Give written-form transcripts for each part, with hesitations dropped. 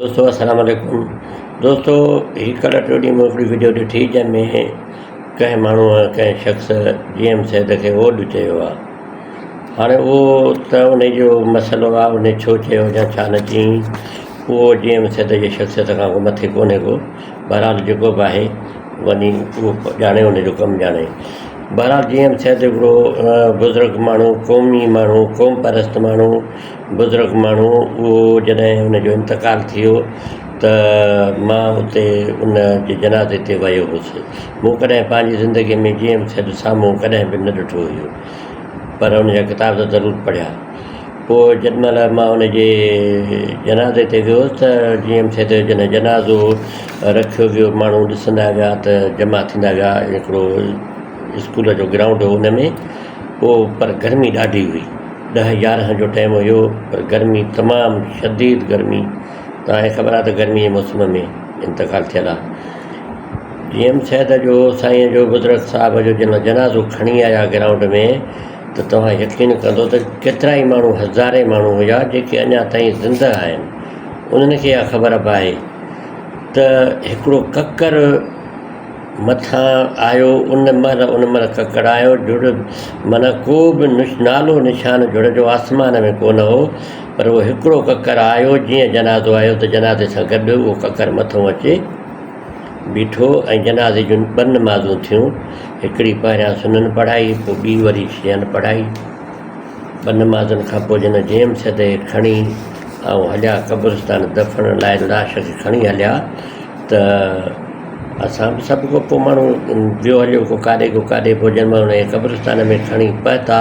दोस्तों अस्सलाम वालेकुम। दोस्तों हिकु टे ॾींहं में हिकिड़ी वीडियो ॾिठी जंहिंमें कंहिं माण्हूअ कंहिं शख़्स GM सैद खे ओॾ चयो आहे। हाणे उहो त उनजो मसइलो आहे, उन छो चयो या छा न चयईं उहो GM सैद जे शख़्सियत खां को मथे कोन्हे को। बहरहाल जेको बि आहे वञी उहो ॼाणे, उनजो कमु ॼाणे। बहरहाल GM सैद हिकिड़ो बुज़ुर्ग माण्हू, क़ौमी माण्हू, क़ौम परस्त माण्हू, बुज़ुर्ग माण्हू, उहो जॾहिं उनजो इंतकालु थियो त मां उते उन जे जनाज़े ते वियो हुउसि। मूं कॾहिं पंहिंजी ज़िंदगीअ में GM सैद साम्हूं कॾहिं बि न ॾिठो हुयो, पर उनजा किताब त ज़रूरु पढ़िया। पोइ जेॾीमहिल मां उनजे जनाज़े ते वियुसि त GM सैद जॾहिं जनाज़ो रखियो वियो, माण्हू ॾिसंदा विया त जमा थींदा विया। हिकिड़ो स्कूल जो ग्राउंड हो हुन में, पोइ पर गर्मी ॾाढी हुई, 10-11 जो टाइम हुयो, पर गर्मी तमामु शदीद गर्मी। तव्हांखे ख़बर आहे त गर्मीअ जे मौसम में इंतकालु थियल आहे। GM सैद जो, साईं जो, बुज़ुर्ग साहिब जो जॾहिं जनाज़ो खणी आया ग्राउंड में त तव्हां यकीन कंदो त केतिरा ई माण्हू, हज़ारे माण्हू हुया जेके अञा ताईं ज़िंदा आहिनि। उन्हनि खे इहा ख़बर बि आहे त हिकिड़ो ककर मथां आयो, उन महिल ककड़ आयो, जुड़ माना को बि नालो निशान जुड़ जो आसमान में कोन हो, पर उहो हिकिड़ो ककर आयो। जीअं जनाज़ो आयो त जनाज़े सां गॾु उहो ककर मथां अचे बीठो ऐं जनाज़े जूं 2 नमाज़ूं थियूं। हिकिड़ी पहिरियां सुनन पढ़ाई, पोइ ॿी वरी शयन पढ़ाई। 2 नमाज़ुनि खां पोइ जन GM सैद खणी ऐं हलिया क़ब्रिस्तान दफ़न लाइ, लाश खे खणी हलिया त असां बि सभु को पोइ माण्हू ॿियो हलियो को काॾे पोइ जंहिं महिल उन क़ब्रिस्तान में खणी पहुता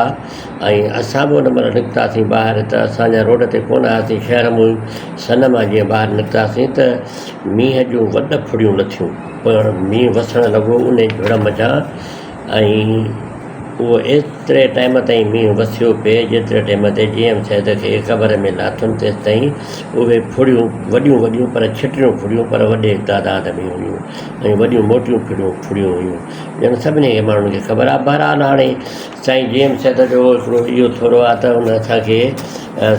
ऐं असां बि उन महिल निकितासीं ॿाहिरि, त असांजा रोड ते कोन हुआसीं, शहर में सन मां जीअं ॿाहिरि निकितासीं त मींहं जूं वॾ फुड़ियूं लथियूं, पर मींहुं वसणु लॻो उन झड़ मचां। ऐं उहो एतिरे टाइम ताईं मींहुं वसियो पिए जेतिरे टाइम ते GM सैद खे क़बर में लाथुनि, तेसि ताईं उहे फुड़ियूं वॾियूं पर छिटियूं फुड़ियूं, पर वॾे तादाद में हुयूं ऐं वॾियूं मोटियूं फुड़ियूं हुयूं, ॼण सभिनी खे माण्हुनि खे ख़बर आहे। बहरहाल हाणे साईं GM सैद जो हिकिड़ो इहो थोरो आहे त उन असांखे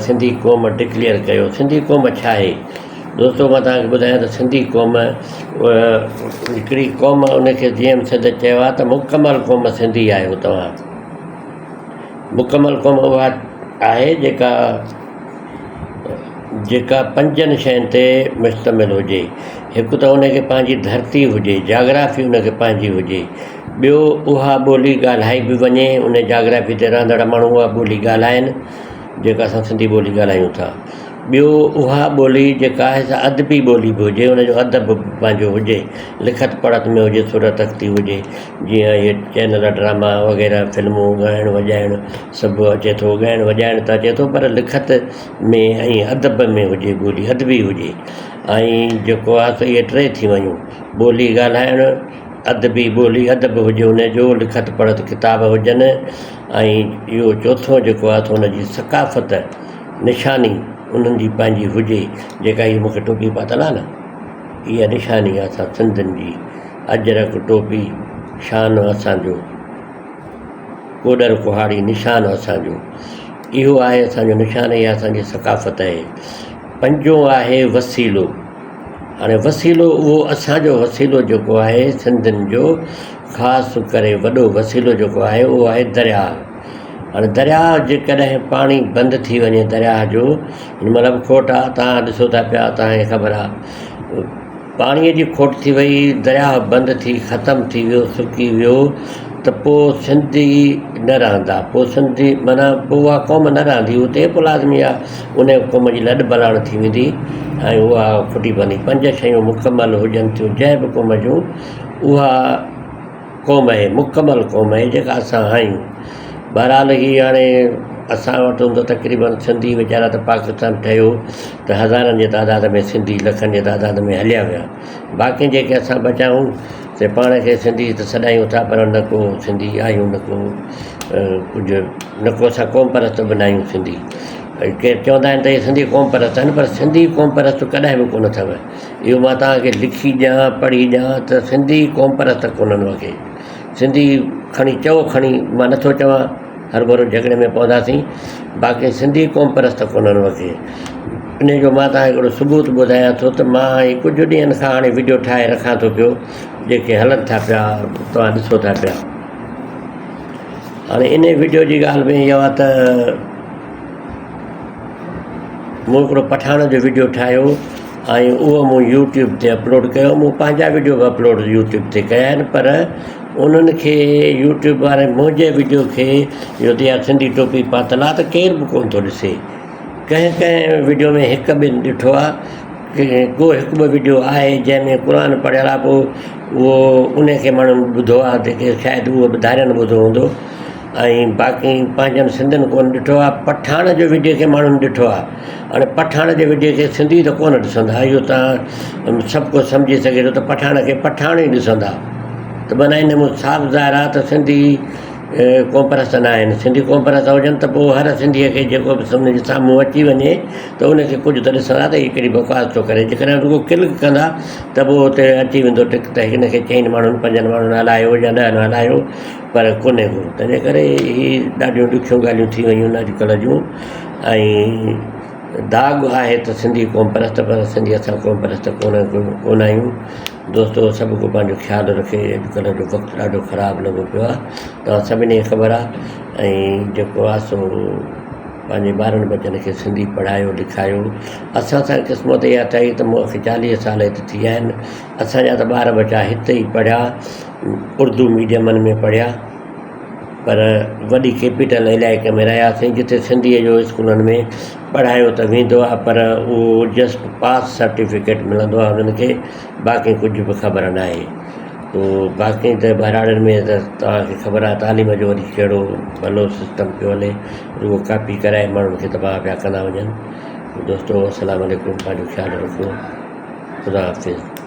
सिंधी क़ौम डिक्लेयर कयो। सिंधी क़ौम छा आहे दोस्तो? मां तव्हांखे ॿुधायां त सिंधी क़ौम हिकिड़ी क़ौम, उनखे GM सैद चयो आहे त मुकमल क़ौम सिंधी आहियो तव्हां। मुकमल क़ौम उहा आहे जेका 5 शयुनि ते मुश्तमिल हुजे। हिकु त उनखे पंहिंजी धरती हुजे, जाग्राफी उनखे पंहिंजी हुजे। ॿियो, उहा ॿोली ॻाल्हाई बि वञे, उन जाग्राफी ते रहंदड़ माण्हू उहा ॿोली ॻाल्हाइनि जेका असां सिंधी ॿोली ॻाल्हायूं था। ॿियो, उहा ॿोली जेका आहे सा अदबी ॿोली बि हुजे, उनजो अदब पंहिंजो हुजे, लिखत पढ़त में हुजे, सुर तख़्ती हुजे। जीअं इहे चैनल ड्रामा वग़ैरह, फिल्मूं, ॻाइणु वॼाइणु सभु अचे थो, ॻाइणु वॼाइणु त अचे थो, पर लिखत में ऐं अदब में हुजे, ॿोली अदबी हुजे। ऐं जेको आहे त इहे 3 थी वियूं, ॿोली ॻाल्हाइणु, अदबी ॿोली अदब हुजे उनजो, लिखत पढ़त किताब हुजनि। ऐं इहो 4थों जेको आहे त हुनजी सकाफ़त, निशानी उन्हनि जी पंहिंजी हुजे। जेका हीअ मूंखे टोपी पातल आहे न, इहा निशानी आहे असां सिंधियुनि जी। अजरक टोपी शान असांजो, कोडर कुहाड़ी निशान असांजो, इहो आहे असांजो निशान, इहा असांजी सकाफ़त आहे। 5हों आहे वसीलो। हाणे वसीलो, उहो असांजो वसीलो जेको आहे सिंधियुनि जो ख़ासि करे वॾो वसीलो जेको आहे उहो आहे दरिया। हाणे दरिया जेकॾहिं पाणी बंदि थी वञे दरिया जो, हिन महिल बि खोट आहे, तव्हां ॾिसो था पिया, तव्हांखे ख़बर आहे पाणीअ जी खोट थी वई, दरिया बंदि थी ख़तमु थी वियो, सुकी वियो, त पोइ सिंधी न रहंदा। पोइ सिंधी माना पोइ उहा क़ौम न रहंदी, उते पोइ लाज़मी आहे उन क़ौम जी लॾ बलाण थी वेंदी ऐं उहा खुटी पवंदी। 5 शयूं मुकमल हुजनि थियूं जंहिं बि क़ौम जूं, उहा क़ौम आहे, मुकमल क़ौम आहे जेका असां आहियूं। बहरहाल हीअ हाणे असां वटि हूंदो तक़रीबन सिंधी वीचारा त पाकिस्तान ठहियो त हज़ारनि जे तादाद में सिंधी, लखनि जे तादाद में हलिया विया। बाक़ी जेके असां बचायूं से पाण खे सिंधी त सॾायूं था, पर न को सिंधी आहियूं, न को कुझु, न को असां क़ौम परस्त बि न आहियूं सिंधी। केरु चवंदा आहिनि त इहे सिंधी क़ौम परस्त आहिनि, पर सिंधी क़ौम परस्त कॾहिं बि कोन अथव। इहो मां तव्हांखे लिखी ॾियां, पढ़ी ॾियां त सिंधी क़ौम परस्त कोन्हनि वखे। सिंधी खणी मां नथो चवां, हर भरो झगड़े में पवंदासीं, बाक़ी सिंधी क़ौम परस्त कोन्हनि वखे। इन जो मां तव्हांखे हिकिड़ो सबूत ॿुधायां थो त मां ही कुझु ॾींहंनि खां हाणे वीडियो ठाहे रखां थो पियो जेके हलनि था पिया, तव्हां ॾिसो था पिया। हाणे इन वीडियो जी ॻाल्हि में इहा आहे त मूं हिकिड़ो पठाण जो वीडियो ठाहियो ऐं उहो मूं यूट्यूब ते अपलोड कयो। मूं पंहिंजा वीडियो बि अपलोड यूट्यूब ते कया आहिनि, पर उन्हनि खे यूट्यूब वारे मुंहिंजे वीडियो खे इहो त सिंधी टोपी पातल आहे त केरु बि कोन थो ॾिसे। कंहिं कंहिं वीडियो में हिकु ॿिनि ॾिठो आहे की को हिकु ॿ वीडियो आहे जंहिंमें क़ुर पढ़ियल आहे, पोइ उहो उनखे माण्हुनि ॿुधो आहे जेके शायदि उहो ॿुधारियनि ॿुधो हूंदो, ऐं बाक़ी पंहिंजनि सिंधियुनि कोन ॾिठो आहे। पठाण जो वीडियो खे माण्हुनि ॾिठो आहे। हाणे पठाण जे वीडियो खे सिंधी त कोन ॾिसंदा, इहो तव्हां सभु कुझु सम्झी सघे थो त पठाण खे पठाण ई ॾिसंदा। त माना इन में साफ़ ज़ाहिर आहे त सिंधी कॉम्परस न आहिनि। सिंधी कॉम्परस हुजनि त पोइ हर सिंधीअ खे जेको बि सम्झ साम्हूं अची वञे त उनखे कुझु त ॾिसंदा त हीअ कहिड़ी बकवास थो करे। जेकॾहिं रुॻो क्लिक कंदा त पोइ हुते अची वेंदो टिक त हिन खे 4 माण्हुनि 5 माण्हुनि हलायो या 10 हलायो, पर कोन्हे को। तंहिंजे करे हीअ ॾाढियूं ॾुखियूं ॻाल्हियूं थी वियूं आहिनि अॼुकल्ह जूं। ऐं दाग़ आहे त सिंधी कॉम्परस, पर सिंधी असां कॉम्परस त कोन आहियूं। दोस्तो सभु को पंहिंजो ख़्यालु रखे। अॼुकल्ह जो वक़्तु ॾाढो ख़राबु लॻो पियो आहे, तव्हां सभिनी खे ख़बर आहे। ऐं जेको आहे सो पंहिंजे ॿारनि बचनि खे सिंधी पढ़ायो लिखायो। असां सां क़िस्मत इहा अथई त मूंखे 40 साल हिते थी विया आहिनि। असांजा त ॿार बचा हिते ई पढ़िया, उर्दू मीडियमनि में पढ़िया, पर वॾी कैपिटल इलाइक़े में रहियासीं जिते सिंधीअ जो स्कूलनि में पढ़ायो त वेंदो आहे, पर उहो जस्ट पास सर्टिफिकेट मिलंदो आहे उन्हनि खे, बाक़ी कुझु बि ख़बर न आहे। पोइ बाक़ी त बहिराड़नि में त तव्हांखे ख़बर आहे तालीम जो वरी कहिड़ो भलो सिस्टम पियो हले, उहो कापी कराए माण्हुनि खे तबाह पिया कंदा वञनि। दोस्तो अस्सलाम वालेकुम, पंहिंजो ख़्यालु रखो। ख़ुदा हाफ़िज़।